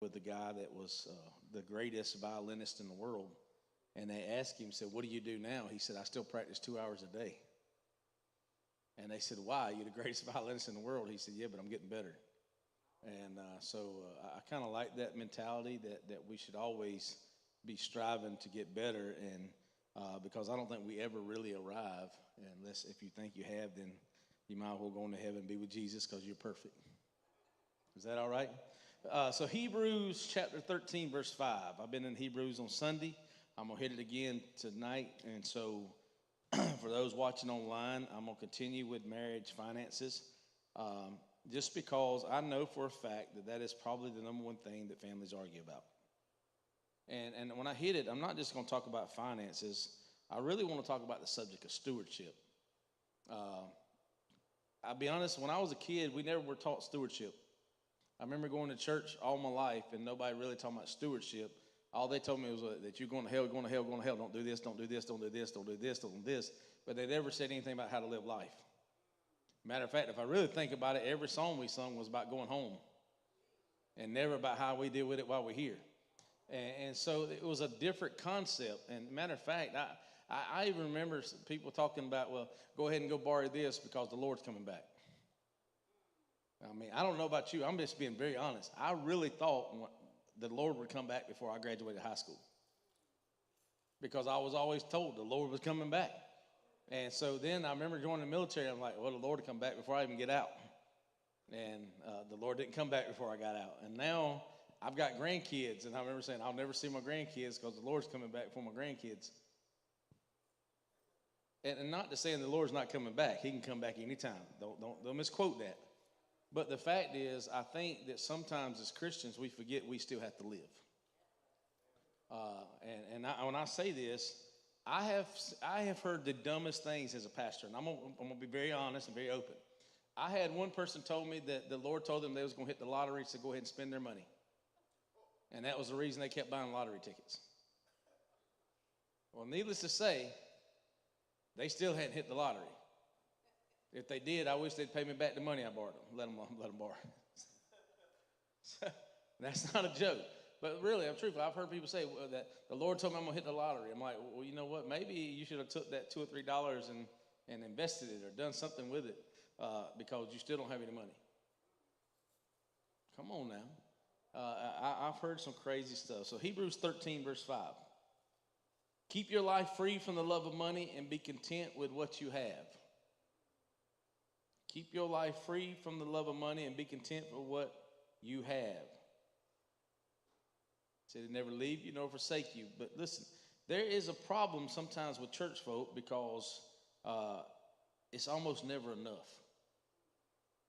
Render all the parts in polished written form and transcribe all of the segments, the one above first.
with a guy that was the greatest violinist in the world. And they asked him, said, "What do you do now?" He said, "I still practice 2 hours a day." And they said, "Why? You're the greatest violinist in the world." He said, "Yeah, but I'm getting better." And I kind of like that mentality that we should always be striving to get better. And because I don't think we ever really arrive, unless if you think you have, then you might as well go into heaven and be with Jesus because you're perfect. Is that all right? So Hebrews chapter 13, verse 5. I've been in Hebrews on Sunday. I'm going to hit it again tonight. And so for those watching online, I'm going to continue with marriage finances. Just because I know for a fact that is probably the number one thing that families argue about. And when I hit it, I'm not just going to talk about finances. I really want to talk about the subject of stewardship. I'll be honest, when I was a kid, we never were taught stewardship. I remember going to church all my life and nobody really talking about stewardship. All they told me was that you're going to hell, going to hell, going to hell. Don't do this, don't do this, don't do this, don't do this, don't do this. But they never said anything about how to live life. Matter of fact, if I really think about it, every song we sung was about going home and never about how we deal with it while we're here. And so it was a different concept. And matter of fact, I even remember people talking about, well, go ahead and go borrow this because the Lord's coming back. I mean, I don't know about you. I'm just being very honest. I really thought the Lord would come back before I graduated high school because I was always told the Lord was coming back. And so then I remember joining the military. I'm like, well, the Lord will come back before I even get out. And the Lord didn't come back before I got out. And now I've got grandkids, and I remember saying, I'll never see my grandkids because the Lord's coming back for my grandkids. And not to say the Lord's not coming back. He can come back anytime. Don't misquote that. But the fact is, I think that sometimes as Christians, we forget we still have to live. When I say this, I have heard the dumbest things as a pastor, and I'm gonna be very honest and very open. I had one person told me that the Lord told them they was gonna hit the lottery, so go ahead and spend their money, and that was the reason they kept buying lottery tickets. Well, needless to say, they still hadn't hit the lottery. If they did, I wish they'd pay me back the money I borrowed them. Let them borrow. So, that's not a joke. But really, I'm truthful. I've heard people say that the Lord told me I'm going to hit the lottery. I'm like, well, you know what? Maybe you should have took that $2 or $3 and invested it or done something with it because you still don't have any money. Come on now. I've heard some crazy stuff. So Hebrews 13, verse 5. Keep your life free from the love of money and be content with what you have. Keep your life free from the love of money and be content with what you have. It said, "It never leave you nor forsake you." But listen, there is a problem sometimes with church folk because it's almost never enough.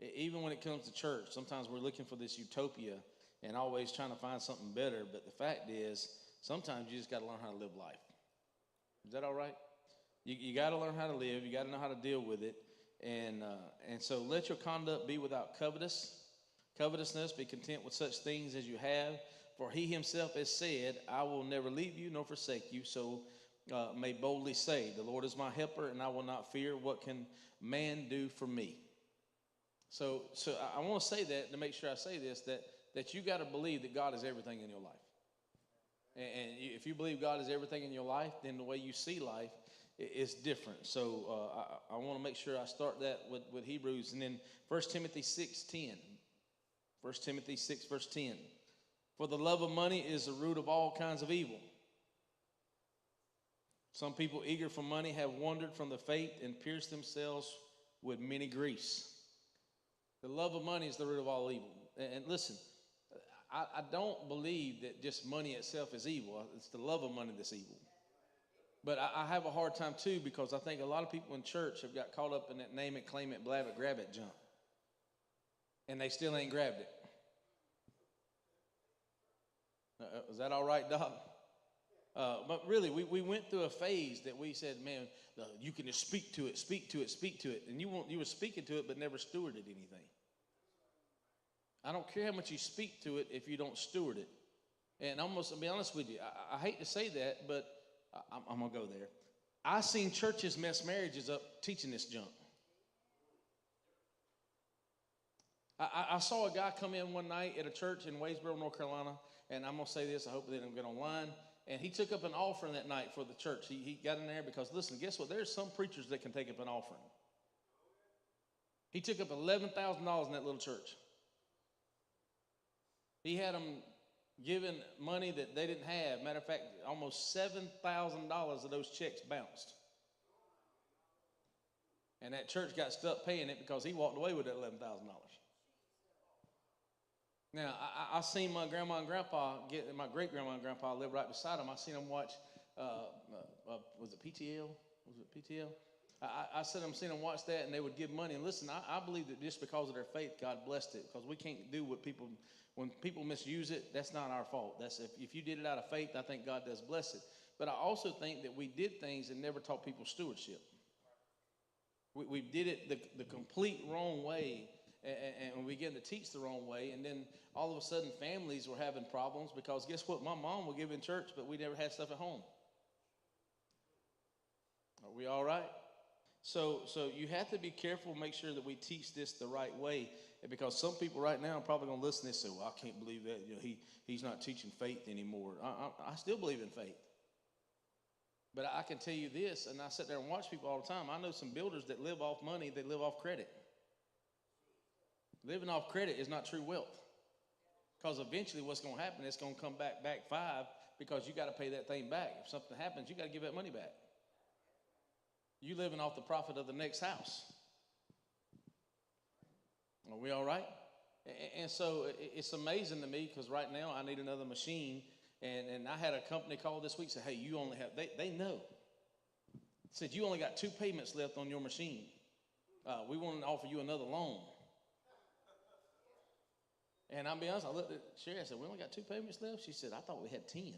Even when it comes to church, sometimes we're looking for this utopia and always trying to find something better. But the fact is, sometimes you just got to learn how to live life. Is that all right? You got to learn how to live. You got to know how to deal with it. And so let your conduct be without covetousness. Be content with such things as you have. For he himself has said, "I will never leave you nor forsake you." So may boldly say, "The Lord is my helper, and I will not fear. What can man do for me?" So I want to say that to make sure I say this, that you got to believe that God is everything in your life. And if you believe God is everything in your life, then the way you see life is different. So I want to make sure I start that with Hebrews. And then 1 Timothy 6:10. 1 Timothy 6, verse 10. For the love of money is the root of all kinds of evil. Some people eager for money have wandered from the faith and pierced themselves with many griefs. The love of money is the root of all evil. And listen, I don't believe that just money itself is evil. It's the love of money that's evil. But I have a hard time too because I think a lot of people in church have got caught up in that name it, claim it, blab it, grab it jump. And they still ain't grabbed it. Is that all right, Doc? But really, we went through a phase that we said, man, you can just speak to it, speak to it, speak to it. And you were speaking to it but never stewarded anything. I don't care how much you speak to it if you don't steward it. And I'll be honest with you, I hate to say that, but I'm going to go there. I've seen churches mess marriages up teaching this junk. I saw a guy come in one night at a church in Wadesboro, North Carolina, and I'm going to say this, I hope they don't get online. And he took up an offering that night for the church. He got in there because, listen, guess what? There's some preachers that can take up an offering. He took up $11,000 in that little church. He had them giving money that they didn't have. Matter of fact, almost $7,000 of those checks bounced. And that church got stuck paying it because he walked away with that $11,000. Now, I seen my grandma and grandpa my great grandma and grandpa live right beside them. I seen them watch, was it PTL? Was it PTL? I seen them watch that, and they would give money. And listen, I believe that just because of their faith, God blessed it. Because we can't do when people misuse it, that's not our fault. That's if you did it out of faith, I think God does bless it. But I also think that we did things and never taught people stewardship. We did it the complete wrong way. And we began to teach the wrong way, and then all of a sudden families were having problems because guess what? My mom would give in church, but we never had stuff at home. Are we all right? So you have to be careful, make sure that we teach this the right way, because some people right now are probably going to listen and say, well, I can't believe that he's not teaching faith anymore. I still believe in faith. But I can tell you this, and I sit there and watch people all the time. I know some builders that live off money, they live off credit. Living off credit is not true wealth. Because eventually what's going to happen, it's going to come back five because you got to pay that thing back. If something happens, you got to give that money back. You living off the profit of the next house. Are we all right? And so it's amazing to me because right now I need another machine. And I had a company call this week and say, hey, you only have, they know. Said, you only got 2 payments left on your machine. We want to offer you another loan. And I'll be honest, I looked at Sherry, I said, we only got 2 payments left? She said, I thought we had 10.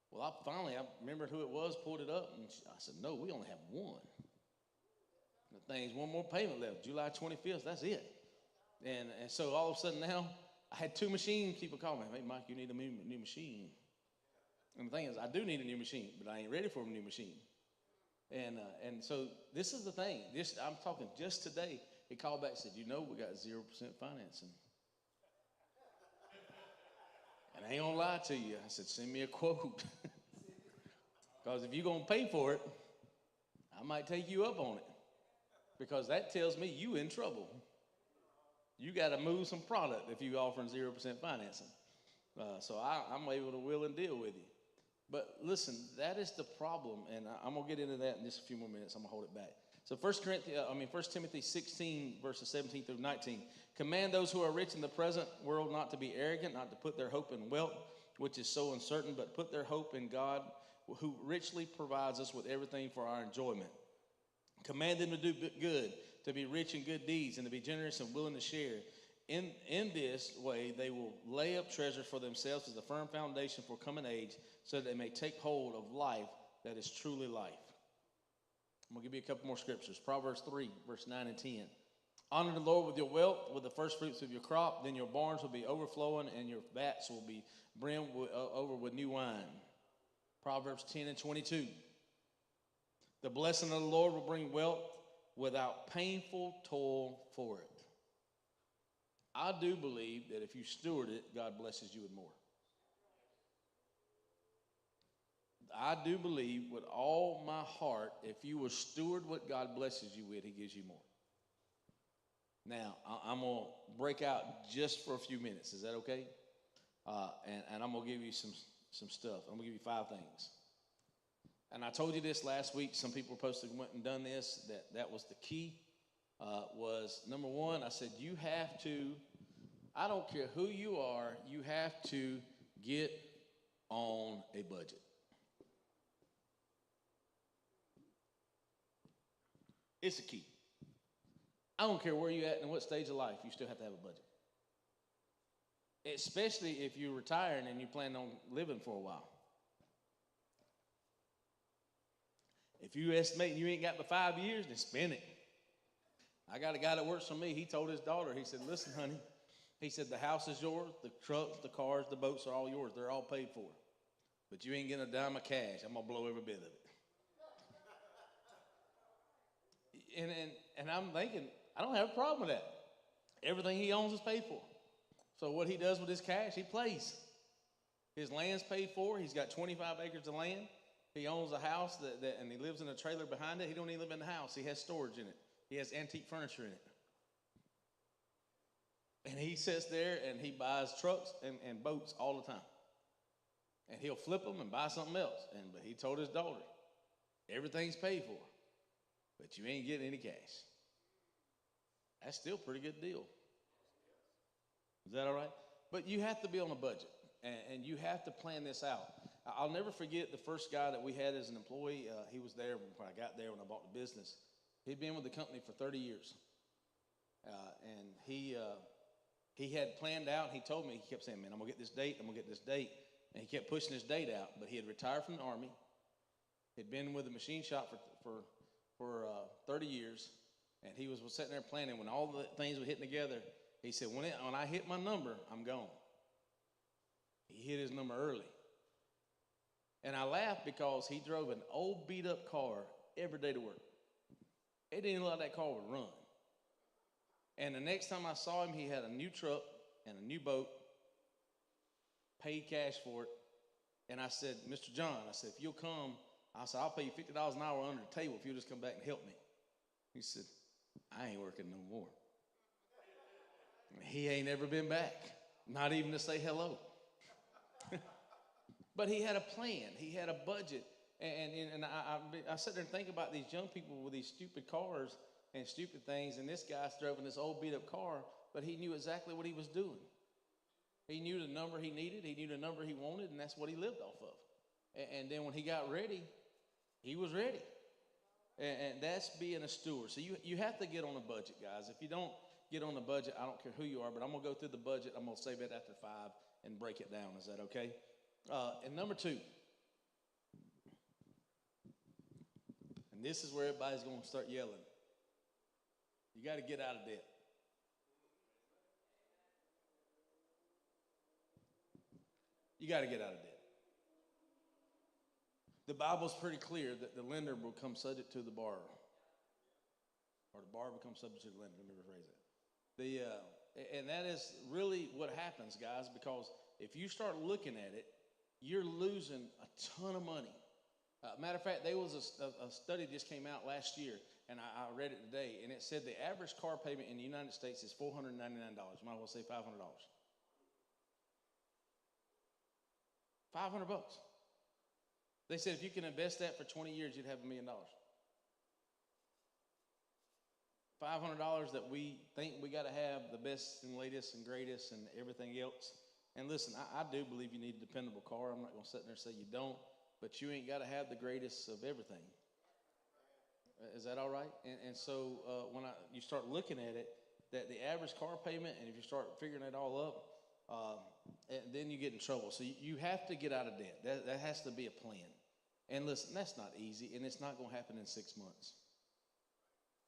Well, I remembered who it was, pulled it up, and I said, no, we only have 1. The thing's 1 more payment left, July 25th, that's it. And so all of a sudden now, I had 2 machine people call me, hey, Mike, you need a new machine. And the thing is, I do need a new machine, but I ain't ready for a new machine. And so this is the thing. I'm talking just today, he called back and said, we got 0% financing. And I ain't gonna lie to you. I said, send me a quote. Because if you're gonna pay for it, I might take you up on it. Because that tells me you in trouble. You got to move some product if you offering 0% financing. So I'm able to will and deal with you. But listen, that is the problem, and I'm gonna get into that in just a few more minutes. I'm gonna hold it back. So 1 Timothy 16, verses 17 through 19. Command those who are rich in the present world not to be arrogant, not to put their hope in wealth, which is so uncertain, but put their hope in God, who richly provides us with everything for our enjoyment. Command them to do good, to be rich in good deeds, and to be generous and willing to share. In this way, they will lay up treasure for themselves as a firm foundation for coming age, so that they may take hold of life that is truly life. I'm going to give you a couple more scriptures. Proverbs 3, verse 9 and 10. Honor the Lord with your wealth, with the first fruits of your crop. Then your barns will be overflowing, and your vats will be brimmed over with new wine. Proverbs 10 and 22. The blessing of the Lord will bring wealth without painful toil for it. I do believe that if you steward it, God blesses you with more. I do believe with all my heart, if you will steward what God blesses you with, he gives you more. Now, I'm going to break out just for a few minutes. Is that okay? And I'm going to give you some stuff. I'm going to give you 5 things. And I told you this last week. Some people were supposed to went and done this. That was the key. Was number 1, I said, you have to, I don't care who you are, you have to get on a budget. It's a key. I don't care where you're at and what stage of life, you still have to have a budget. Especially if you're retiring and you plan on living for a while. If you estimate you ain't got but 5 years, then spend it. I got a guy that works for me. He told his daughter, he said, listen, honey, he said, the house is yours, the trucks, the cars, the boats are all yours. They're all paid for. But you ain't getting a dime of cash. I'm going to blow every bit of it. And I'm thinking, I don't have a problem with that. Everything he owns is paid for. So what he does with his cash, he plays. His land's paid for. He's got 25 acres of land. He owns a house and he lives in a trailer behind it. He don't even live in the house. He has storage in it. He has antique furniture in it. And he sits there and he buys trucks and boats all the time. And he'll flip them and buy something else. But he told his daughter, everything's paid for, but you ain't getting any cash. That's still a pretty good deal. Is that all right? But you have to be on a budget, and you have to plan this out. I'll never forget the first guy that we had as an employee. He was there when I got there when I bought the business. He'd been with the company for 30 years. And he had planned out. He told me, he kept saying, man, I'm going to get this date. I'm going to get this date. And he kept pushing his date out. But he had retired from the Army. He'd been with the machine shop for 30 years. And he was sitting there planning. When all the things were hitting together, he said, when I hit my number, I'm gone. He hit his number early. And I laughed because he drove an old beat-up car every day to work. It didn't look like that car would run. And the next time I saw him, he had a new truck and a new boat, paid cash for it. And I said, Mr. John, I said, if you'll come, I said, I'll pay you $50 an hour under the table if you'll just come back and help me. He said, I ain't working no more. He ain't ever been back, not even to say hello. But he had a plan. He had a budget. And I sit there and think about these young people with these stupid cars and stupid things, and this guy's driving this old beat-up car, but he knew exactly what he was doing. He knew the number he needed. He knew the number he wanted, and that's what he lived off of. And then when he got ready, he was ready. And that's being a steward. So you have to get on a budget, guys. If you don't get on the budget, I don't care who you are, but I'm going to go through the budget. I'm going to save it after 5 and break it down. Is that okay? And number 2, and this is where everybody's going to start yelling. You got to get out of debt. You got to get out of debt. The Bible's pretty clear that the lender will become subject to the borrower. Or the borrower becomes subject to the lender. Let me rephrase it. And that is really what happens, guys, because if you start looking at it, you're losing a ton of money. Matter of fact, there was a study that just came out last year, and I read it today, and it said the average car payment in the United States is $499. Might as well say $500. $500. They said if you can invest that for 20 years, you'd have $1 million. $500 that we think we got to have the best and latest and greatest and everything else. And listen, I do believe you need a dependable car. I'm not going to sit there and say you don't, but you ain't got to have the greatest of everything. Is that all right? And so when you start looking at it, that the average car payment, and if you start figuring it all up, and then you get in trouble. So you have to get out of debt. That has to be a plan. And listen, that's not easy, and it's not going to happen in 6 months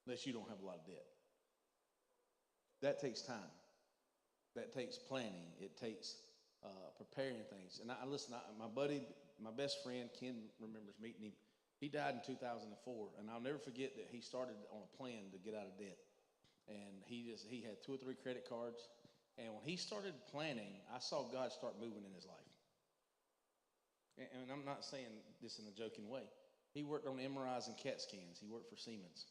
unless you don't have a lot of debt. That takes time. That takes planning. It takes preparing things. And my buddy, my best friend, Ken, remembers meeting him. He died in 2004, and I'll never forget that he started on a plan to get out of debt. And he had 2 or 3 credit cards. And when he started planning, I saw God start moving in his life. And I'm not saying this in a joking way. He worked on MRIs and CAT scans. He worked for Siemens.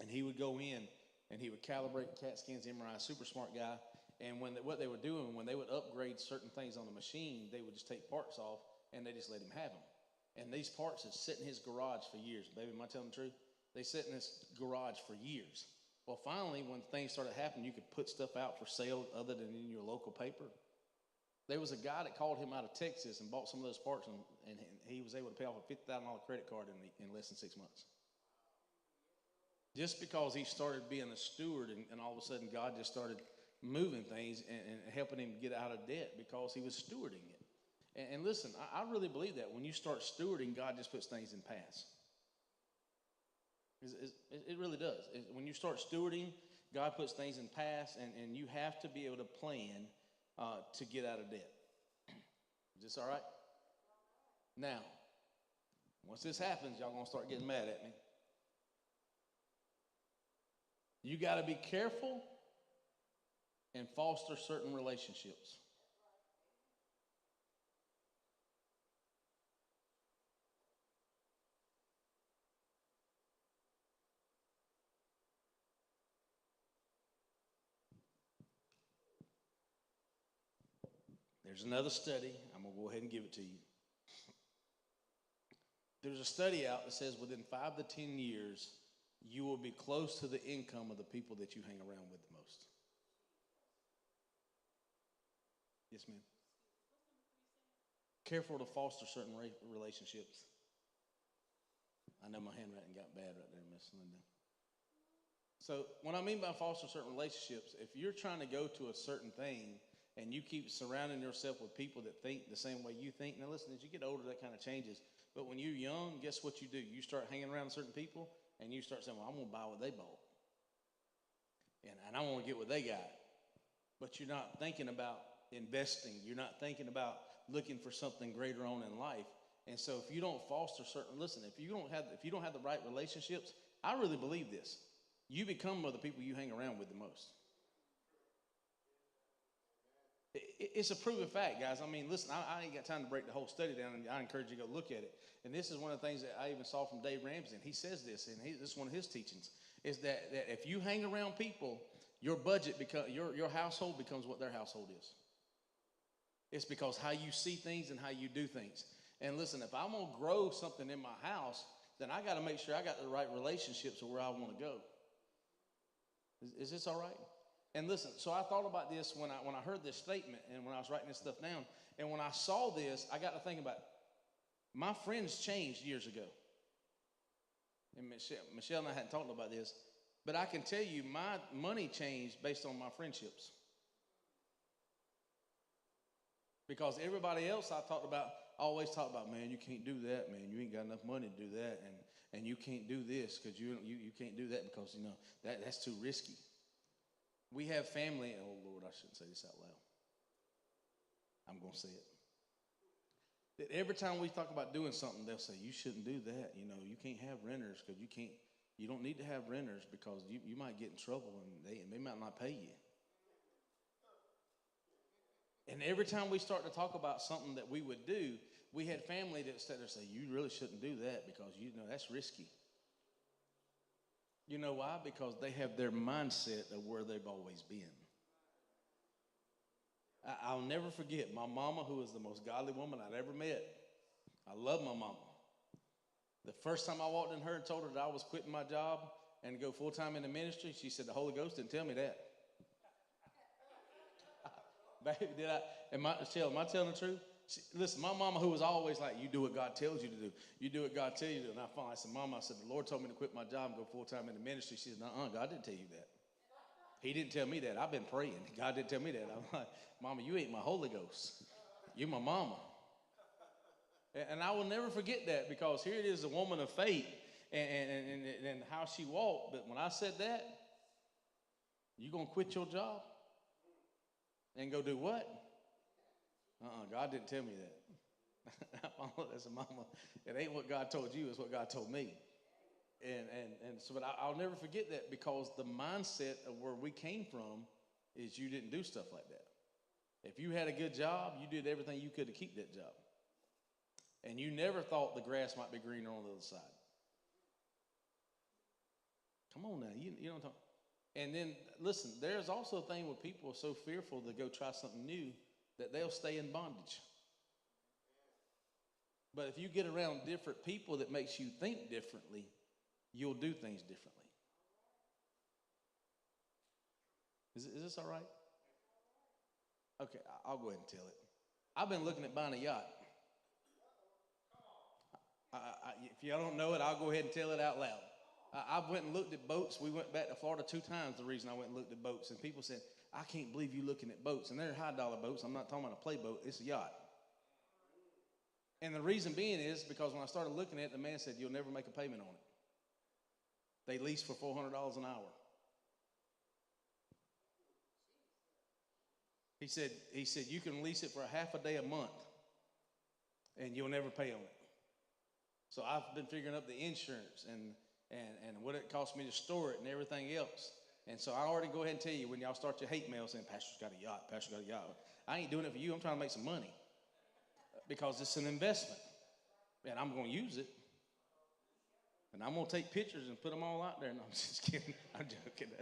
And he would go in and he would calibrate CAT scans, MRIs, super smart guy. And what they were doing, when they would upgrade certain things on the machine, they would just take parts off and they just let him have them. And these parts had sit in his garage for years. Baby, am I telling the truth? They sit in his garage for years. Well, finally, when things started happening, you could put stuff out for sale other than in your local paper. There was a guy that called him out of Texas and bought some of those parts, and he was able to pay off a $50,000 credit card in less than 6 months. Just because he started being a steward, and all of a sudden God just started moving things and helping him get out of debt because he was stewarding it. And listen, I really believe that when you start stewarding, God just puts things in pass. It really does. When you start stewarding, God puts things in pass, and you have to be able to plan to get out of debt. Is this all right? Now, once this happens, y'all going to start getting mad at me. You got to be careful and foster certain relationships. There's another study. I'm going to go ahead and give it to you. There's a study out that says within 5 to 10 years, you will be close to the income of the people that you hang around with the most. Yes, ma'am. Careful to foster certain relationships. I know my handwriting got bad right there, Miss Linda. So what I mean by foster certain relationships, if you're trying to go to a certain thing and you keep surrounding yourself with people that think the same way you think, now listen, as you get older, that kind of changes. But when you're young, guess what you do? You start hanging around certain people, and you start saying, well, I'm going to buy what they bought. And I want to get what they got. But you're not thinking about investing. You're not thinking about looking for something greater on in life. And so if you don't foster certain, listen, if you don't have the right relationships, I really believe this. You become the people you hang around with the most. It's a proven fact, guys. I mean, listen, I ain't got time to break the whole study down, and I encourage you to go look at it. And this is one of the things that I even saw from Dave Ramsey, and he says this, and this is one of his teachings, is that if you hang around people, your budget, your household becomes what their household is. It's because how you see things and how you do things. And listen, if I'm going to grow something in my house, then I got to make sure I got the right relationships of where I want to go. Is this all right? And listen, so I thought about this when I heard this statement and when I was writing this stuff down. And when I saw this, I got to think about it. My friends changed years ago. And Michelle and I hadn't talked about this, but I can tell you my money changed based on my friendships. Because everybody else I always talked about, man, you can't do that, man. You ain't got enough money to do that. And you can't do this because you can't do that because, that's too risky. We have family, oh Lord, I shouldn't say this out loud. I'm going to say it. That every time we talk about doing something, they'll say, you shouldn't do that. You can't have renters because you don't need to have renters because you might get in trouble and they might not pay you. And every time we start to talk about something that we would do, we had family that said, you really shouldn't do that because, that's risky. You know why? Because they have their mindset of where they've always been. I'll never forget my mama, who was the most godly woman I'd ever met. I love my mama. The first time I walked in her and told her that I was quitting my job and go full-time in the ministry, she said, the Holy Ghost didn't tell me that. Baby, am I telling the truth? Listen, my mama, who was always like, you do what God tells you to do. You do what God tells you to do. And I finally said, Mama, the Lord told me to quit my job and go full-time in the ministry. She said, God didn't tell you that. He didn't tell me that. I've been praying. God didn't tell me that. I'm like, Mama, you ain't my Holy Ghost. You're my mama. And I will never forget that because here it is, a woman of faith and how she walked. But when I said that, you going to quit your job and go do what? God didn't tell me that. I said, Mama, it ain't what God told you, it's what God told me. And so, but I'll never forget that because the mindset of where we came from is you didn't do stuff like that. If you had a good job, you did everything you could to keep that job. And you never thought the grass might be greener on the other side. Come on now, you know what I'm talking. And then, listen, there's also a thing where people are so fearful to go try something new that they'll stay in bondage. But if you get around different people that makes you think differently, you'll do things differently. Is this all right? Okay, I'll go ahead and tell it. I've been looking at buying a yacht. If y'all don't know it, I'll go ahead and tell it out loud. I went and looked at boats. We went back to Florida 2 times, the reason I went and looked at boats. And people said, I can't believe you looking at boats. And they're high-dollar boats. I'm not talking about a play boat. It's a yacht. And the reason being is because when I started looking at it, the man said, you'll never make a payment on it. They lease for $400 an hour. He said, you can lease it for a half a day a month, and you'll never pay on it. So I've been figuring up the insurance and what it cost me to store it and everything else. And so I already go ahead and tell you when y'all start your hate mail saying, Pastor's got a yacht, Pastor's got a yacht. I ain't doing it for you. I'm trying to make some money because it's an investment. And I'm going to use it. And I'm going to take pictures and put them all out there. No, I'm just kidding. I'm joking.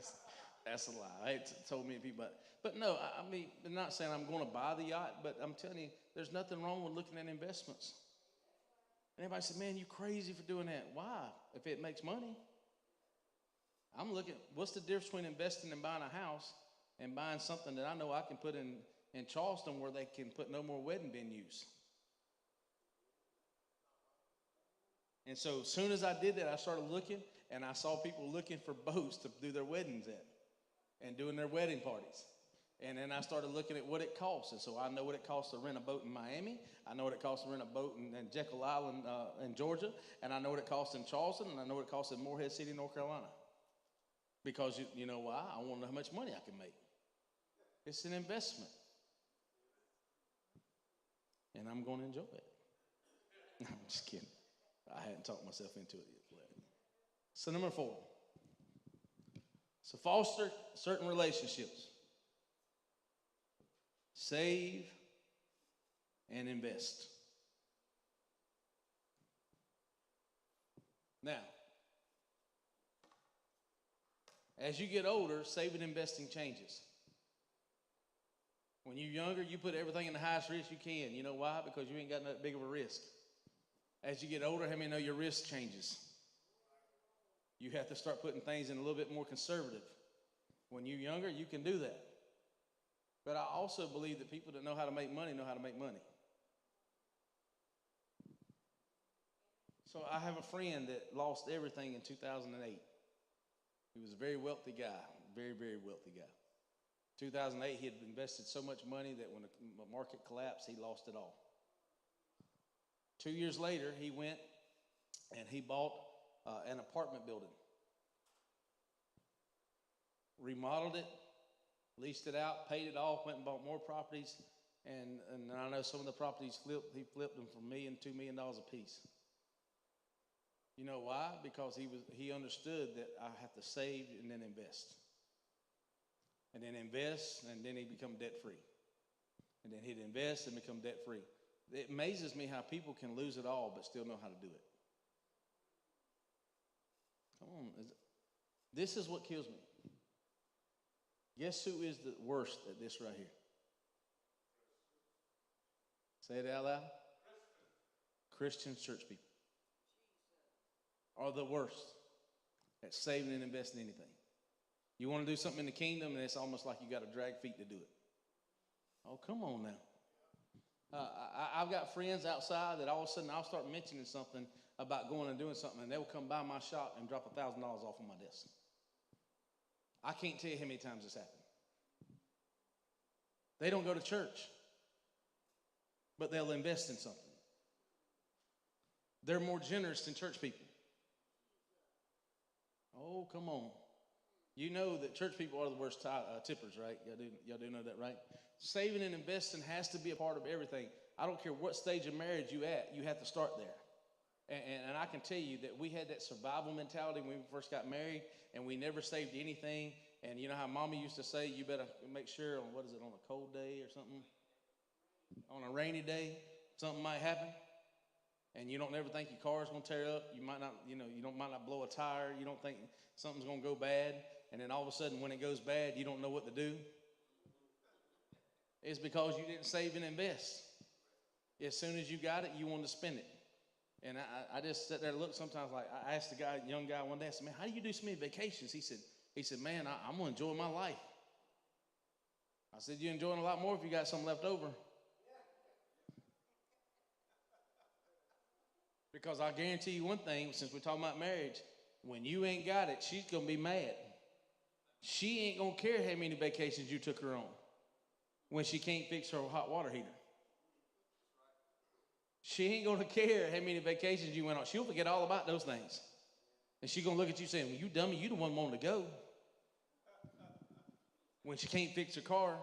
That's a lie. I ain't told many people. But no, I mean, I'm not saying I'm going to buy the yacht, but I'm telling you, there's nothing wrong with looking at investments. And everybody said, man, you crazy for doing that. Why? If it makes money. I'm looking, what's the difference between investing and buying a house and buying something that I know I can put in Charleston where they can put no more wedding venues? And so as soon as I did that, I started looking, and I saw people looking for boats to do their weddings at and doing their wedding parties. And then I started looking at what it costs. And so I know what it costs to rent a boat in Miami. I know what it costs to rent a boat in Jekyll Island in Georgia. And I know what it costs in Charleston. And I know what it costs in Morehead City, North Carolina. Because you know why? I want to know how much money I can make. It's an investment. And I'm going to enjoy it. No, I'm just kidding. I hadn't talked myself into it yet. So number 4. So foster certain relationships. Save and invest. Now, as you get older, saving and investing changes. When you're younger, you put everything in the highest risk you can. You know why? Because you ain't got that big of a risk. As you get older, how many know your risk changes? You have to start putting things in a little bit more conservative. When you're younger, you can do that. But I also believe that people that know how to make money know how to make money. So I have a friend that lost everything in 2008. He was a very wealthy guy, very, very wealthy guy. 2008, he had invested so much money that when the market collapsed, he lost it all. 2 years later, he went and he bought an apartment building. Remodeled it, leased it out, paid it off, went and bought more properties. And I know some of the properties he flipped them for $1 million, $2 million a piece. You know why? Because he understood that I have to save and then invest. And then invest, and then he'd become debt-free. And then he'd invest and become debt-free. It amazes me how people can lose it all but still know how to do it. Come on. This is what kills me. Guess who is the worst at this right here? Say it out loud. Christian church people are the worst at saving and investing in anything. You want to do something in the kingdom, and it's almost like you got to drag feet to do it. Oh, come on now. I've got friends outside that all of a sudden I'll start mentioning something about going and doing something, and they'll come by my shop and drop $1,000 off on my desk. I can't tell you how many times this happened. They don't go to church, but they'll invest in something. They're more generous than church people. Oh, come on. You know that church people are the worst tippers, right? Y'all do know that, right? Saving and investing has to be a part of everything. I don't care what stage of marriage you at, you have to start there. And I can tell you that we had that survival mentality when we first got married, and we never saved anything. And you know how Mama used to say, you better make sure on, on a cold day or something? On a rainy day, something might happen. And you don't ever think your car's going to tear up. You might not, might not blow a tire. You don't think something's going to go bad. And then all of a sudden, when it goes bad, you don't know what to do. It's because you didn't save and invest. As soon as you got it, you wanted to spend it. And I just sat there and looked sometimes like, I asked a young guy one day, I said, man, how do you do so many vacations? He said, man, I'm going to enjoy my life. I said, you're enjoying a lot more if you got something left over. Because I guarantee you one thing, since we're talking about marriage, when you ain't got it, she's going to be mad. She ain't going to care how many vacations you took her on when she can't fix her hot water heater. She ain't going to care how many vacations you went on. She'll forget all about those things. And she's going to look at you saying, well, you dummy, you the one wanting to go. When she can't fix her car.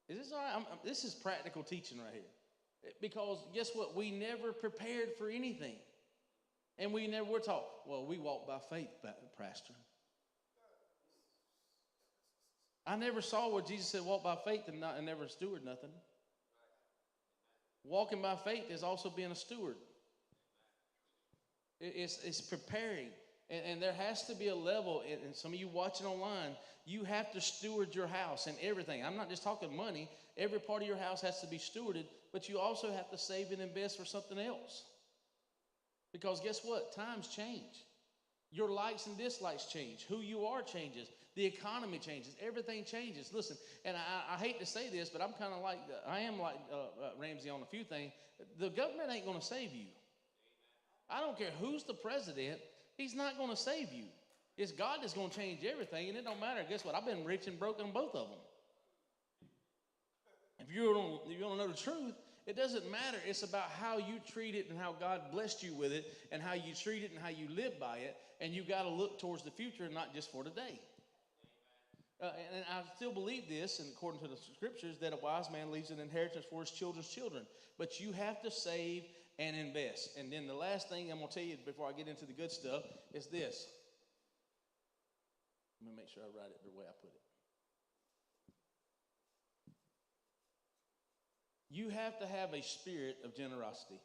Is this all right? This is practical teaching right here. Because guess what? We never prepared for anything. And we never were taught, well, we walk by faith, Pastor. I never saw where Jesus said walk by faith and never steward nothing. Walking by faith is also being a steward. It's preparing. And there has to be a level, and some of you watching online, you have to steward your house and everything. I'm not just talking money. Every part of your house has to be stewarded, but you also have to save and invest for something else. Because guess what? Times change. Your likes and dislikes change. Who you are changes. The economy changes. Everything changes. Listen, and I hate to say this, but I'm kind of like, I am like Ramsey on a few things. The government ain't going to save you. I don't care who's the president. He's not going to save you. It's God that's going to change everything, and it don't matter. Guess what? I've been rich and broke on both of them. If you don't know the truth, it doesn't matter. It's about how you treat it and how God blessed you with it and how you treat it and how you live by it, and you got to look towards the future and not just for today. And I still believe this, and according to the scriptures, that a wise man leaves an inheritance for his children's children. But you have to save and invest. And then the last thing I'm going to tell you before I get into the good stuff is this. Let me make sure I write it the way I put it. You have to have a spirit of generosity.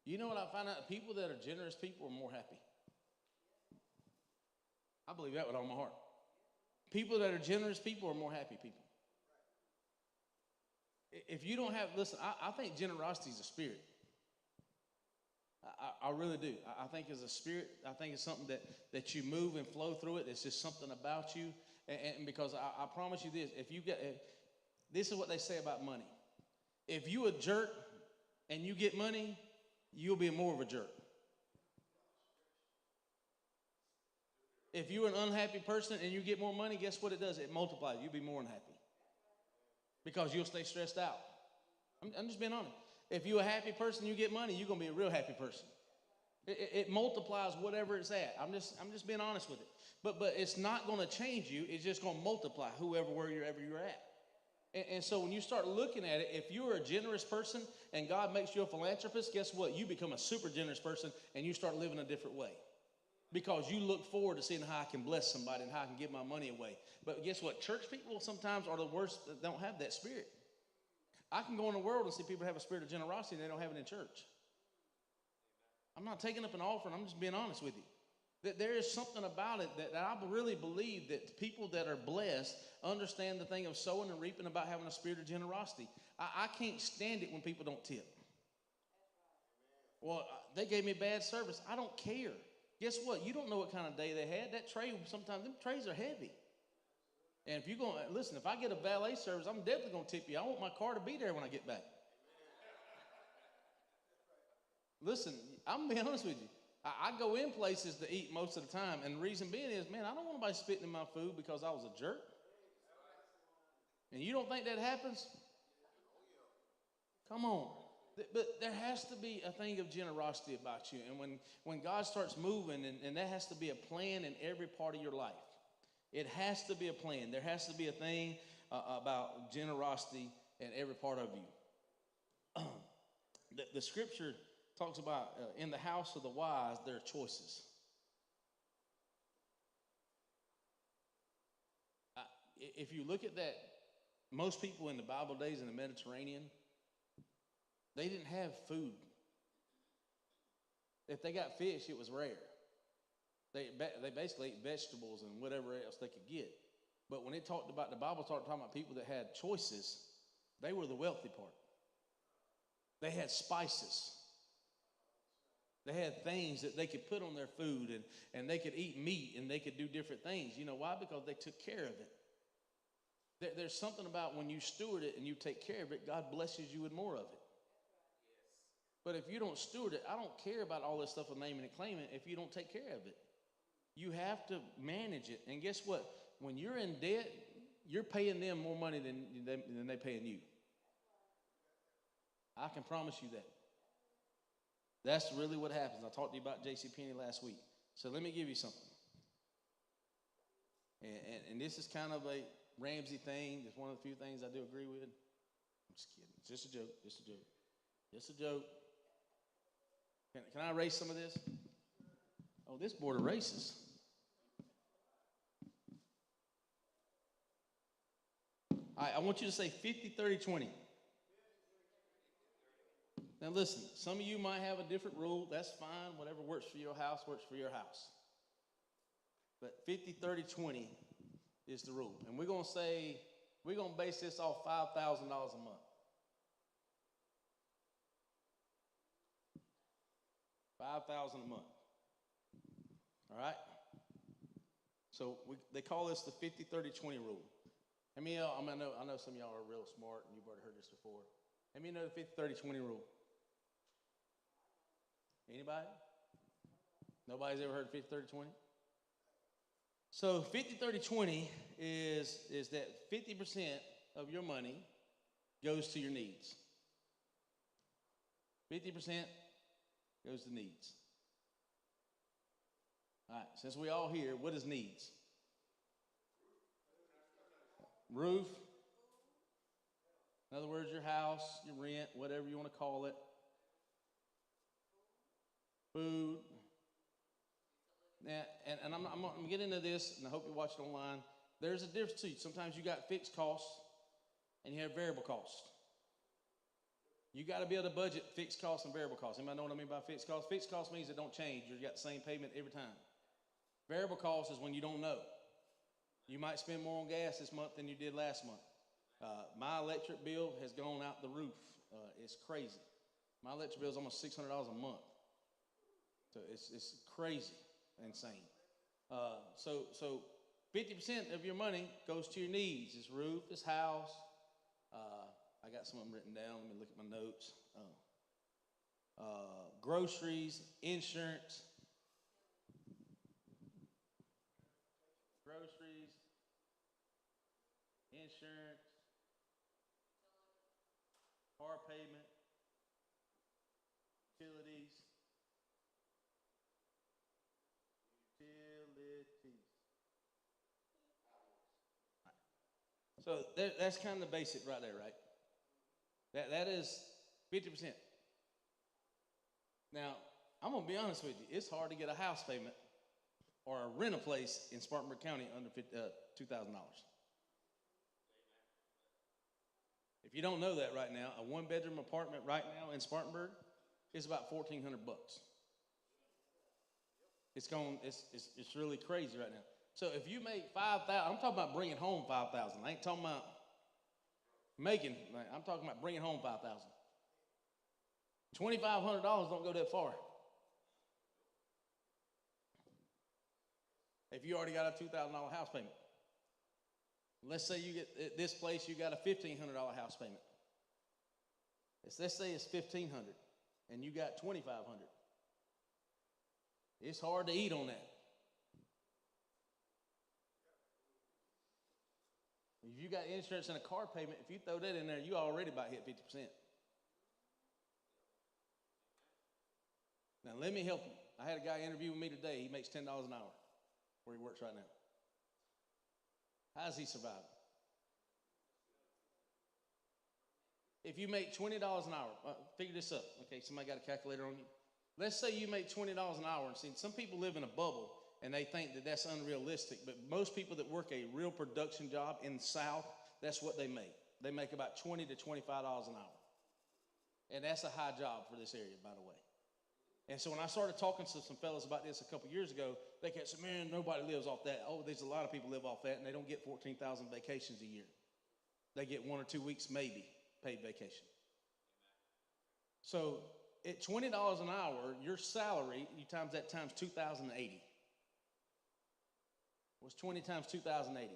You know what I find out? People that are generous people are more happy. I believe that with all my heart. People that are generous people are more happy people. If you don't have, listen, I think generosity is a spirit. I really do. I think it's a spirit. I think it's something that you move and flow through it. It's just something about you. And because I promise you this, this is what they say about money. If you a jerk and you get money, you'll be more of a jerk. If you're an unhappy person and you get more money, guess what it does? It multiplies. You'll be more unhappy. Because you'll stay stressed out. I'm just being honest. If you're a happy person, you get money, you're going to be a real happy person. It multiplies whatever it's at. I'm just being honest with it. But it's not going to change you. It's just going to multiply wherever you're at. And so when you start looking at it, if you're a generous person and God makes you a philanthropist, guess what? You become a super generous person and you start living a different way. Because you look forward to seeing how I can bless somebody and how I can give my money away. But guess what? Church people sometimes are the worst that don't have that spirit. I can go in the world and see people have a spirit of generosity and they don't have it in church. I'm not taking up an offering. I'm just being honest with you. That there is something about it that I really believe that people that are blessed understand the thing of sowing and reaping, about having a spirit of generosity. I can't stand it when people don't tip. Well, they gave me bad service. I don't care. Guess what? You don't know what kind of day they had. That tray, sometimes them trays are heavy. And if you're going to, listen, if I get a valet service, I'm definitely going to tip you. I want my car to be there when I get back. Listen, I'm going to be honest with you. I go in places to eat most of the time. And the reason being is, man, I don't want anybody spitting in my food because I was a jerk. And you don't think that happens? Come on. But there has to be a thing of generosity about you. And when God starts moving, and that has to be a plan in every part of your life. It has to be a plan. There has to be a thing about generosity in every part of you. The scripture talks about in the house of the wise, there are choices. If you look at that, most people in the Bible days in the Mediterranean, they didn't have food. If they got fish, it was rare. They basically ate vegetables and whatever else they could get. But when it talked about, the Bible started talking about people that had choices, they were the wealthy part. They had spices. They had things that they could put on their food, and they could eat meat, and they could do different things. You know why? Because they took care of it. There's something about when you steward it and you take care of it, God blesses you with more of it. But if you don't steward it, I don't care about all this stuff of naming and claiming if you don't take care of it. You have to manage it. And guess what? When you're in debt, you're paying them more money than they're paying you. I can promise you that. That's really what happens. I talked to you about JCPenney last week. So let me give you something. And this is kind of a Ramsey thing. It's one of the few things I do agree with. I'm just kidding. It's just a joke. Just a joke. Just a joke. Can I erase some of this? Oh, this board erases. All right, I want you to say 50, 30, 20. Now listen, some of you might have a different rule. That's fine. Whatever works for your house works for your house. But 50, 30, 20 is the rule. And we're going to base this off $5,000 a month. $5,000 a month. All right? So they call this the 50, 30, 20 rule. I know some of y'all are real smart and you've already heard this before. Let me know the 50, 30, 20 rule. Anybody? Nobody's ever heard 50, 30, 20? So 50, 30, 20 is that 50% of your money goes to your needs. 50% goes to needs. All right, since we all here, what is needs? Roof. In other words, your house, your rent, whatever you want to call it. Food. Now, and I'm going to get into this, and I hope you watch it online. There's a difference too. Sometimes you got fixed costs, and you have variable costs. You got to be able to budget fixed costs and variable costs. Anybody know what I mean by fixed costs? Fixed costs means it don't change. You got the same payment every time. Variable costs is when you don't know. You might spend more on gas this month than you did last month. My electric bill has gone out the roof. It's crazy. My electric bill is almost $600 a month. So it's crazy, insane. So 50% of your money goes to your needs. It's roof, it's house. I got some of them written down. Let me look at my notes. Groceries, insurance. Groceries, insurance, car payment, utilities. So that's kind of the basic right there, right? That is 50%. Now, I'm going to be honest with you. It's hard to get a house payment or rent a place in Spartanburg County under $2,000. If you don't know that right now, a one-bedroom apartment right now in Spartanburg is about $1,400. It's really crazy right now. So if you make $5,000, I'm talking about bringing home $5,000. I ain't talking about making. I'm talking about bringing home $5,000. $2,500 don't go that far. If you already got a $2,000 house payment. Let's say you get at this place, you got a $1,500 house payment. Let's say it's $1,500 and you got $2,500. It's hard to eat on that. If you got insurance and a car payment, if you throw that in there, you already about hit 50%. Now, let me help you. I had a guy interview with me today. He makes $10 an hour where he works right now. How's he surviving? If you make $20 an hour, figure this up. Okay, somebody got a calculator on you? Let's say you make $20 an hour. And see, some people live in a bubble, and they think that that's unrealistic. But most people that work a real production job in the South, that's what they make. They make about $20 to $25 an hour. And that's a high job for this area, by the way. And so when I started talking to some fellas about this a couple years ago, they kept saying, man, nobody lives off that. Oh, there's a lot of people live off that, and they don't get 14,000 vacations a year. They get 1 or 2 weeks, maybe, paid vacation. So at $20 an hour, your salary, you times that times 2,080. What's 20 times 2,080?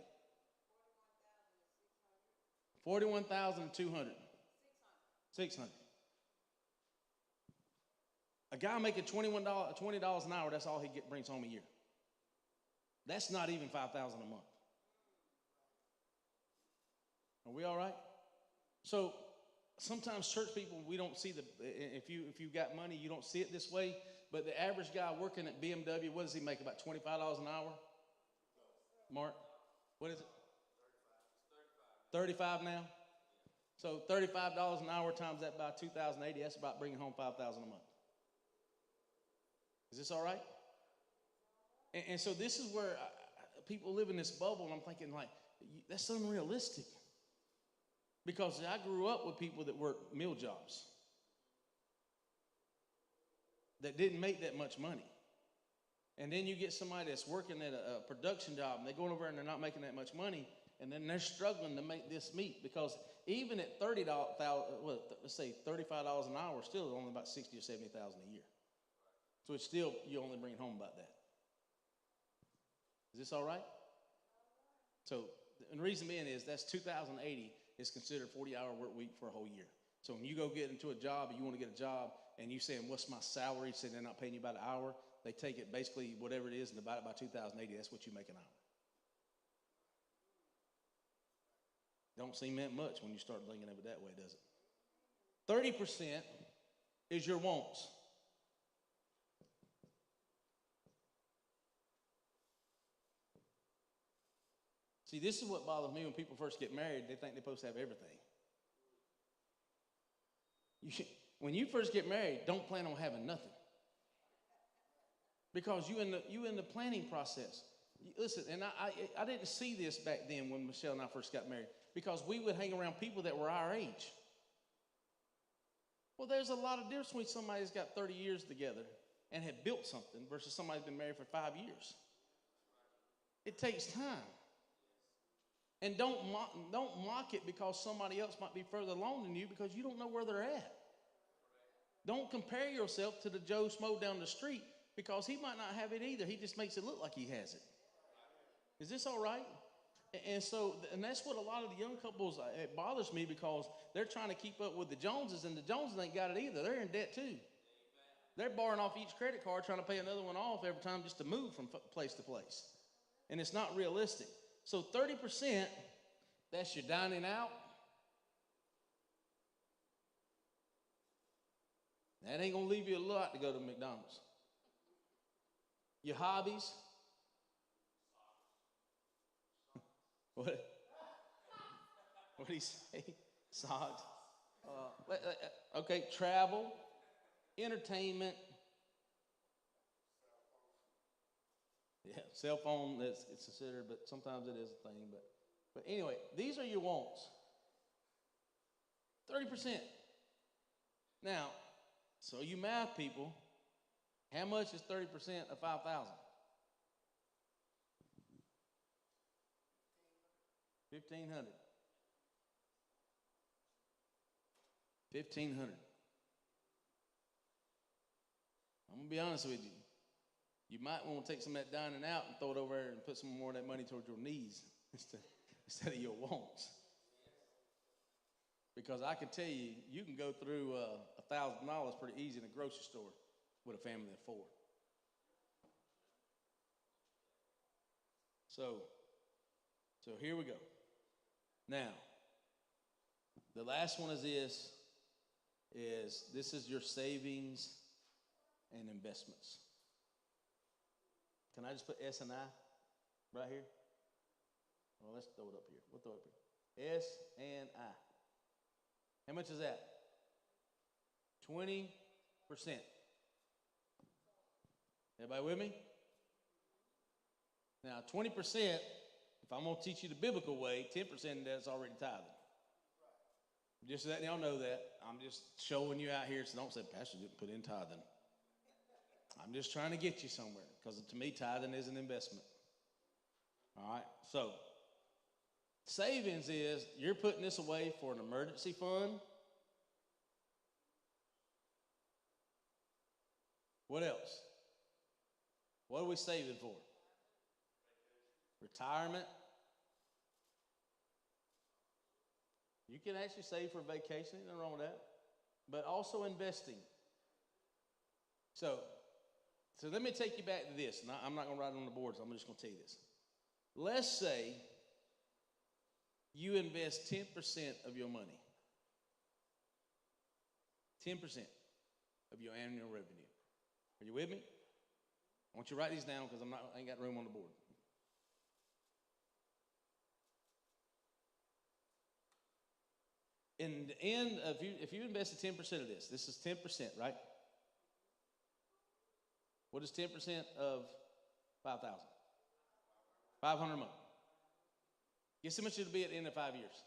41,200. 600. A guy making $20 an hour, that's all he brings home a year. That's not even $5,000 a month. Are we all right? So sometimes church people, we don't see if you got money, you don't see it this way. But the average guy working at BMW, what does he make? About $25 an hour? Mark, what is it? 35 now? So $35 an hour times that by 2,080, that's about bringing home $5,000 a month. Is this all right? And so this is where people live in this bubble, and I'm thinking, like, that's unrealistic. Because I grew up with people that worked mill jobs that didn't make that much money. And then you get somebody that's working at a production job, and they're going over and they're not making that much money, and then they're struggling to make this meet, because even at let's say $35 an hour, still only about $60,000 or $70,000 a year. So it's still, you only bring home about that. Is this all right? So the reason being is that's 2,080 is considered 40-hour work week for a whole year. So when you go get into a job, and you want to get a job, and you saying, what's my salary? Saying they're not paying you by the hour. They take it basically whatever it is and divide it by 2,080. That's what you make an hour. Don't seem that much when you start thinking of it that way, does it? 30% is your wants. See, this is what bothers me when people first get married. They think they're supposed to have everything. When you first get married, don't plan on having nothing. Because you in the planning process. Listen, and I didn't see this back then when Michelle and I first got married, because we would hang around people that were our age. Well, there's a lot of difference between somebody who's got 30 years together and had built something versus somebody who's been married for 5 years. It takes time. And don't mock it because somebody else might be further along than you, because you don't know where they're at. Don't compare yourself to the Joe Smo down the street, because he might not have it either. He just makes it look like he has it. Is this all right? And that's what a lot of the young couples, it bothers me, because they're trying to keep up with the Joneses, and the Joneses ain't got it either. They're in debt too. They're borrowing off each credit card, trying to pay another one off every time just to move from place to place. And it's not realistic. So 30%, that's your dining out. That ain't going to leave you a lot to go to McDonald's. Your hobbies. What did he say? Socks. Okay, travel, entertainment. Yeah, cell phone, it's considered, but sometimes it is a thing. But anyway, these are your wants. 30%. Now, so you math people, how much is 30% of 5,000? 1,500. 1,500. I'm gonna be honest with you. You might want to take some of that dining out and throw it over there and put some more of that money towards your needs instead of your wants. Because I can tell you, you can go through $1,000 pretty easy in a grocery store with a family of 4. So here we go. Now, the last one is this is your savings and investments. Can I just put S and I right here? Well, let's throw it up here. We'll throw it up here. S and I. How much is that? 20%. Everybody with me? Now, 20%, if I'm going to teach you the biblical way, 10% of that's already tithing. Just so that y'all know that. I'm just showing you out here, so don't say, Pastor didn't put in tithing. I'm just trying to get you somewhere, because to me, tithing is an investment. All right? So, savings is you're putting this away for an emergency fund. What else? What are we saving for? Retirement. You can actually save for vacation, nothing wrong with that. But also investing. So let me take you back to this. And I'm not going to write it on the board, so I'm just going to tell you this. Let's say you invest 10% of your money. 10% of your annual revenue. Are you with me? I want you to write these down, because I ain't got room on the board. In the end, if you invested 10% of this is 10%, right? What is 10% of 5,000? 500 a month. Guess how much it'll be at the end of 5 years?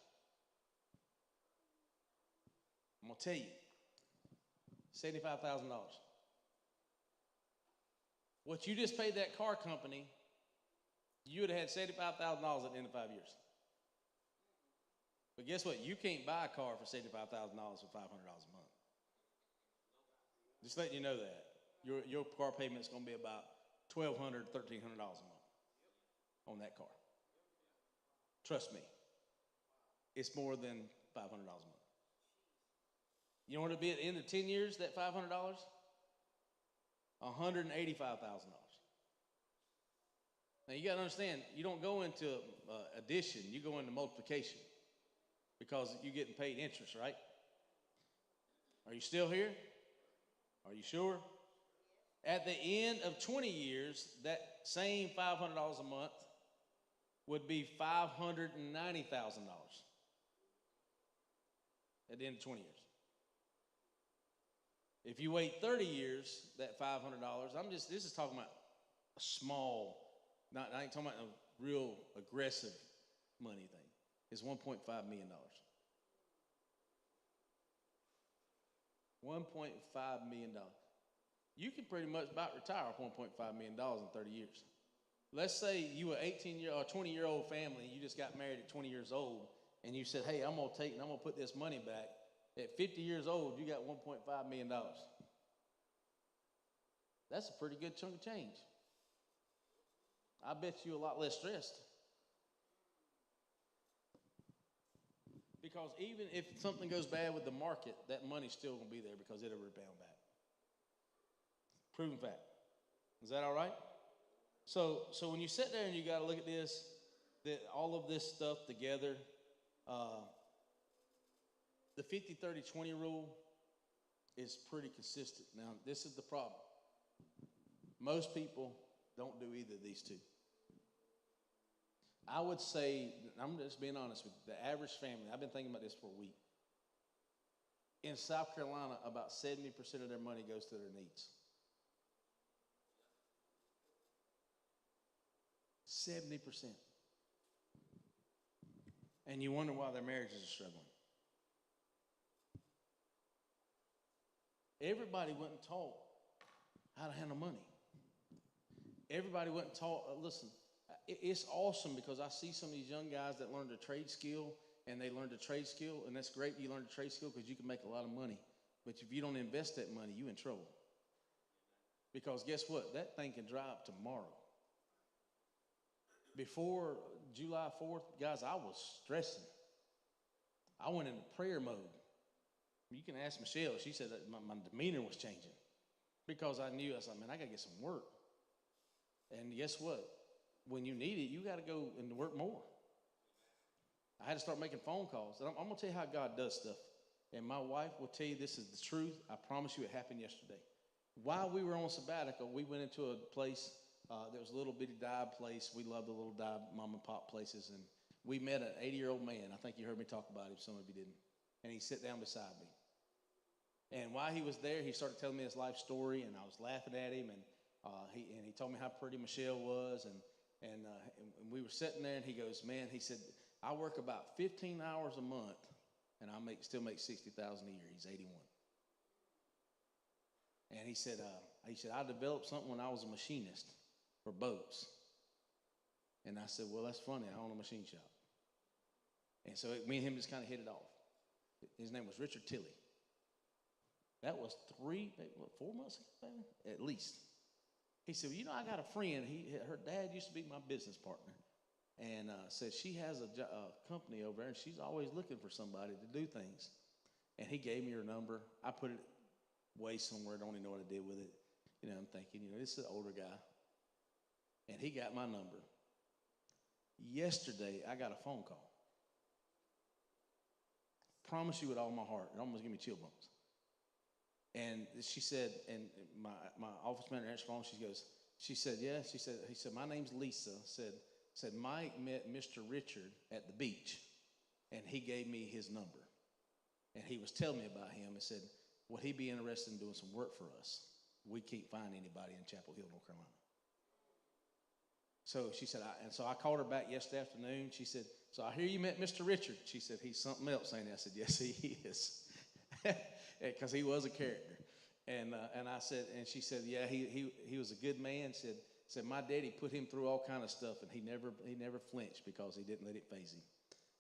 I'm going to tell you. $75,000. What you just paid that car company, you would have had $75,000 at the end of 5 years. But guess what? You can't buy a car for $75,000 for $500 a month. Just letting you know that. Your car payment is going to be about $1,200, $1,300 a month on that car. Trust me. It's more than $500 a month. You know what it'll be at the end of 10 years, that $500? $185,000. Now you got to understand, you don't go into addition, you go into multiplication because you're getting paid interest, right? Are you still here? Are you sure? At the end of 20 years, that same $500 a month would be $590,000 at the end of 20 years. If you wait 30 years, that $500, this is talking about a small, I ain't talking about a real aggressive money thing. It's $1.5 million. $1.5 million. You can pretty much about retire off $1.5 million in 30 years. Let's say you were 18-year or 20-year-old family, and you just got married at 20 years old, and you said, hey, I'm going to take and I'm going to put this money back. At 50 years old, you got $1.5 million. That's a pretty good chunk of change. I bet you a lot less stressed. Because even if something goes bad with the market, that money's still going to be there because it'll rebound back. Proven fact. Is that all right? So when you sit there and you got to look at this, all of this stuff together, the 50-30-20 rule is pretty consistent. Now, this is the problem. Most people don't do either of these two. I would say, I'm just being honest with you, the average family, I've been thinking about this for a week. In South Carolina, about 70% of their money goes to their needs. 70%. And you wonder why their marriages are struggling. Everybody wasn't taught how to handle money. Everybody wasn't taught, listen, it's awesome because I see some of these young guys that learned a trade skill, and they learned a trade skill, and that's great you learned a trade skill because you can make a lot of money. But if you don't invest that money, you're in trouble. Because guess what? That thing can dry up tomorrow. Before July 4th, guys, I was stressing. I went into prayer mode. You can ask Michelle. She said that my demeanor was changing because I knew, I was like, man, I got to get some work. And guess what? When you need it, you got to go and work more. I had to start making phone calls. And I'm going to tell you how God does stuff. And my wife will tell you this is the truth. I promise you it happened yesterday. While we were on sabbatical, we went into a place, there was a little bitty dive place. We love the little dive mom and pop places. And we met an 80-year-old man. I think you heard me talk about him. Some of you didn't. And he sat down beside me. And while he was there, he started telling me his life story, and I was laughing at him, and he told me how pretty Michelle was, and we were sitting there, and he goes, man, he said, I work about 15 hours a month, and I still make $60,000 a year. He's 81. And he said, I developed something when I was a machinist for boats. And I said, well, that's funny. I own a machine shop. And so me and him just kind of hit it off. His name was Richard Tilley. That was 4 months ago, at least. He said, well, you know, I got a friend. Her dad used to be my business partner. And said she has a company over there, and she's always looking for somebody to do things. And he gave me her number. I put it away somewhere. I don't even know what I did with it. You know, I'm thinking, this is an older guy. And he got my number. Yesterday, I got a phone call. Promise you with all my heart. It almost gave me chill bumps. And she said, and my office manager answered the phone. She said, yeah. He said, my name's Lisa. Said Mike met Mr. Richard at the beach, and he gave me his number. And he was telling me about him and said, would he be interested in doing some work for us? we can't find anybody in Chapel Hill, North Carolina. So she said, so I called her back yesterday afternoon. She said, so I hear you met Mr. Richard. She said, he's something else, ain't he? I said, yes, he is. Because he was a character. And I said, and she said, yeah, he was a good man. Said my daddy put him through all kind of stuff, and he never flinched because he didn't let it faze him.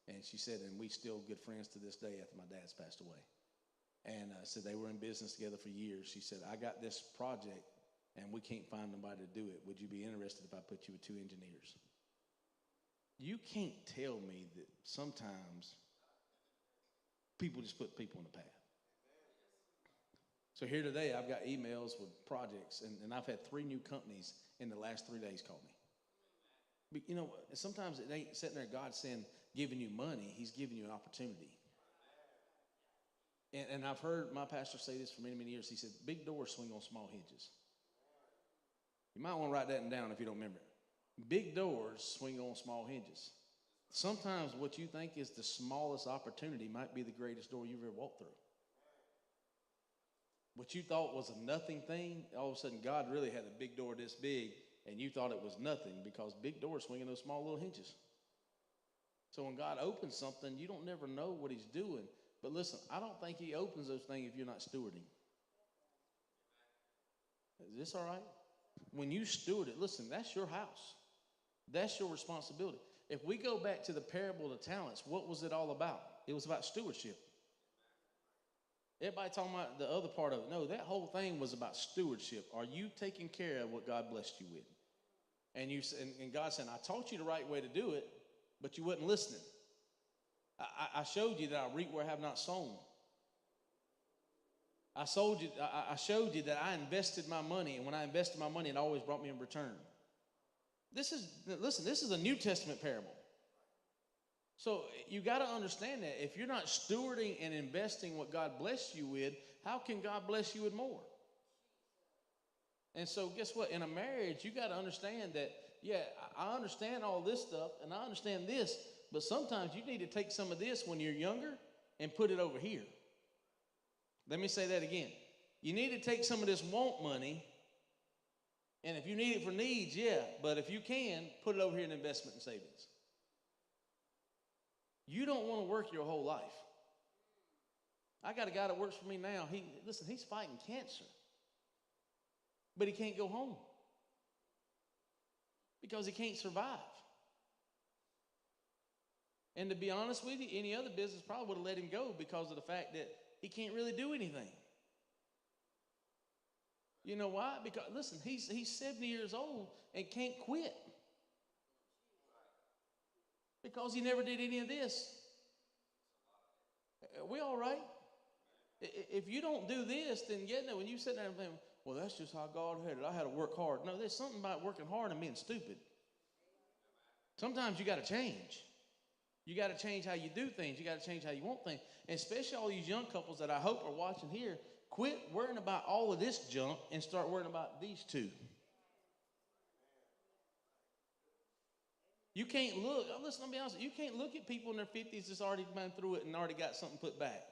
And she said, and we still good friends to this day after my dad's passed away. And said they were in business together for years. She said, I got this project, and we can't find nobody to do it. Would you be interested if I put you with 2 engineers? You can't tell me that sometimes people just put people in the path. So here today, I've got emails with projects, and I've had 3 new companies in the last 3 days call me. But, you know, sometimes it ain't sitting there, God saying, giving you money. He's giving you an opportunity. And I've heard my pastor say this for many, many years. He said, big doors swing on small hinges. You might want to write that down if you don't remember it. Big doors swing on small hinges. Sometimes what you think is the smallest opportunity might be the greatest door you've ever walked through. What you thought was a nothing thing, all of a sudden God really had a big door this big, and you thought it was nothing because big doors swing in those small little hinges. So when God opens something, you don't never know what he's doing. But listen, I don't think he opens those things if you're not stewarding. Is this all right? When you steward it, listen, that's your house. That's your responsibility. If we go back to the parable of the talents, what was it all about? It was about stewardship. Everybody talking about the other part of it. No, that whole thing was about stewardship. Are you taking care of what God blessed you with? And God said, I taught you the right way to do it, but you wasn't listening. I showed you that I reap where I have not sown. I showed you that I invested my money, and when I invested my money, it always brought me a return. This is a New Testament parable. So you got to understand that if you're not stewarding and investing what God blessed you with, how can God bless you with more? And so guess what? In a marriage, you got to understand that, yeah, I understand all this stuff, and I understand this, but sometimes you need to take some of this when you're younger and put it over here. Let me say that again. You need to take some of this want money, and if you need it for needs, yeah, but if you can, put it over here in investment and savings. You don't want to work your whole life. I got a guy that works for me now. He's fighting cancer, but he can't go home because he can't survive. And to be honest with you, any other business probably would have let him go because of the fact that he can't really do anything. You know why? Because, listen, he's 70 years old and can't quit because he never did any of this. Are we all right? If you don't do this, then when you sit there and think, well, that's just how God had it. I had to work hard. No, there's something about working hard and being stupid. Sometimes you got to change. You got to change how you do things. You got to change how you want things. And especially all these young couples that I hope are watching here, quit worrying about all of this junk and start worrying about these two. You can't look. Listen, I'll be honest. You can't look at people in their 50s that's already been through it and already got something put back.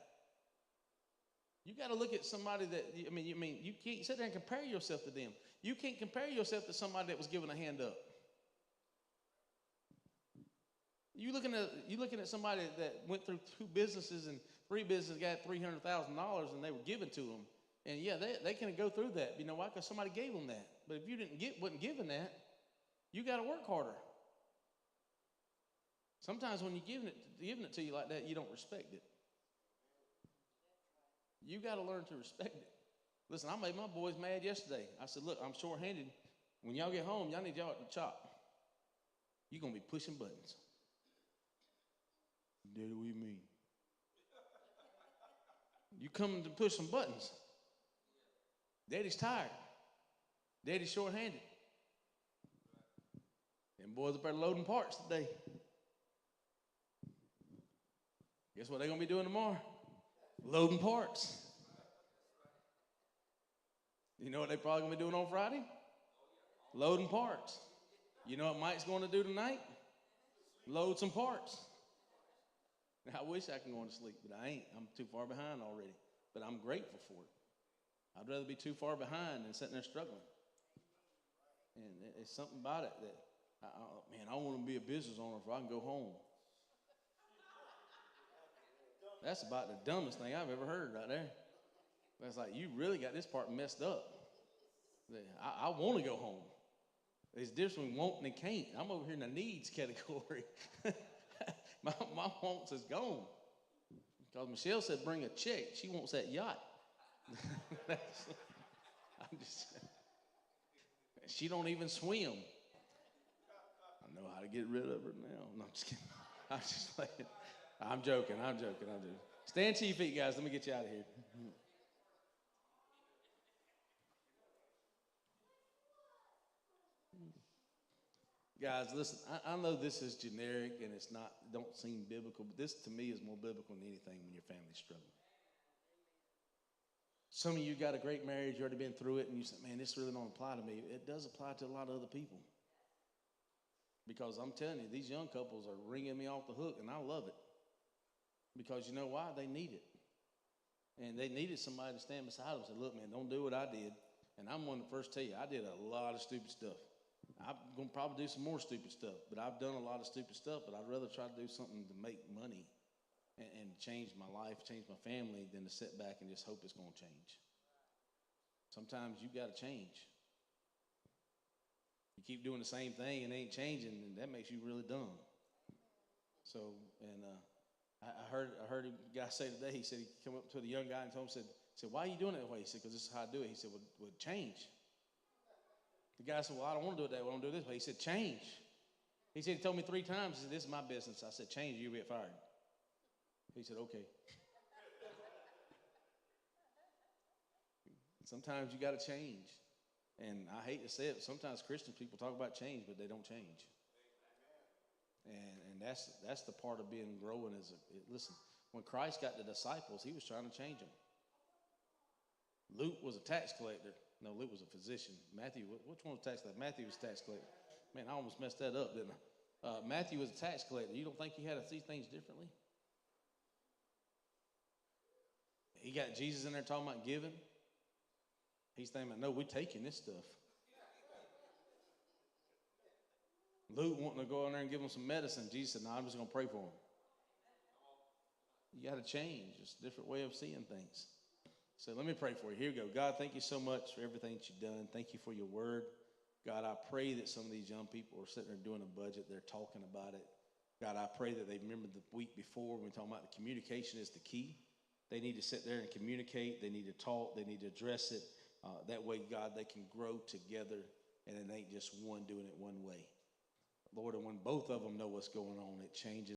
You got to look at somebody that, you can't sit there and compare yourself to them. You can't compare yourself to somebody that was given a hand up. You looking at somebody that went through 2 businesses and 3 businesses, got $300,000 and they were given to them. And yeah, they can go through that. You know why? Because somebody gave them that. But if you wasn't given that, you got to work harder. Sometimes when you're giving it to you like that, you don't respect it. You got to learn to respect it. Listen, I made my boys mad yesterday. I said, look, I'm short-handed. When y'all get home, y'all need y'all to chop. You're going to be pushing buttons. Daddy, what do you mean? You coming to push some buttons. Daddy's tired. Daddy's short-handed. Them boys up there loading parts today. Guess what they're going to be doing tomorrow? Loading parts. You know what they're probably going to be doing on Friday? Loading parts. You know what Mike's going to do tonight? Load some parts. Now, I wish I could go to sleep, but I ain't. I'm too far behind already. But I'm grateful for it. I'd rather be too far behind than sitting there struggling. And it's something about it that, man, I want to be a business owner if I can go home. That's about the dumbest thing I've ever heard right there. That's like, you really got this part messed up. I want to go home. It's different between want and can't. I'm over here in the needs category. my wants is gone. Because Michelle said bring a check. She wants that yacht. She don't even swim. I know how to get rid of her now. No, I'm just kidding. I'm just playing. I'm joking. Stand to your feet, guys. Let me get you out of here. Guys, listen, I know this is generic and don't seem biblical, but this to me is more biblical than anything when your family's struggling. Some of you got a great marriage, you already been through it, and you say, man, this really don't apply to me. It does apply to a lot of other people. Because I'm telling you, these young couples are ringing me off the hook, and I love it. Because you know why? They need it. And they needed somebody to stand beside them and say, look, man, don't do what I did. And I'm one to first tell you, I did a lot of stupid stuff. I'm going to probably do some more stupid stuff, but I've done a lot of stupid stuff, but I'd rather try to do something to make money and change my life, change my family, than to sit back and just hope it's going to change. Sometimes you got to change. You keep doing the same thing and it ain't changing, and that makes you really dumb. So, and I heard a guy say today, he said he came up to the young guy and told him, said, why are you doing it that way? He said, because this is how I do it. He said, well, change. The guy said, well, I don't want to do it that way. I want to do it this way. He said, change. He said, he told me 3 times, he said, this is my business. I said, change, you'll get fired. He said, okay. Sometimes you got to change. And I hate to say it, but sometimes Christian people talk about change, but they don't change. And that's the part of being growing. Listen, when Christ got the disciples, he was trying to change them. Luke was a tax collector. No, Luke was a physician. Matthew, which one was tax collector? Matthew was tax collector. Man, I almost messed that up, didn't I? Matthew was a tax collector. You don't think he had to see things differently? He got Jesus in there talking about giving. He's thinking, no, we're taking this stuff. Luke wanting to go in there and give him some medicine. Jesus said, no, I'm just going to pray for him. You got to change. It's a different way of seeing things. So let me pray for you. Here we go. God, thank you so much for everything that you've done. Thank you for your word. God, I pray that some of these young people are sitting there doing a budget. They're talking about it. God, I pray that they remember the week before when we talking about the communication is the key. They need to sit there and communicate. They need to talk. They need to address it. That way, God, they can grow together, and it ain't just one doing it one way. Lord, and when both of them know what's going on, it changes.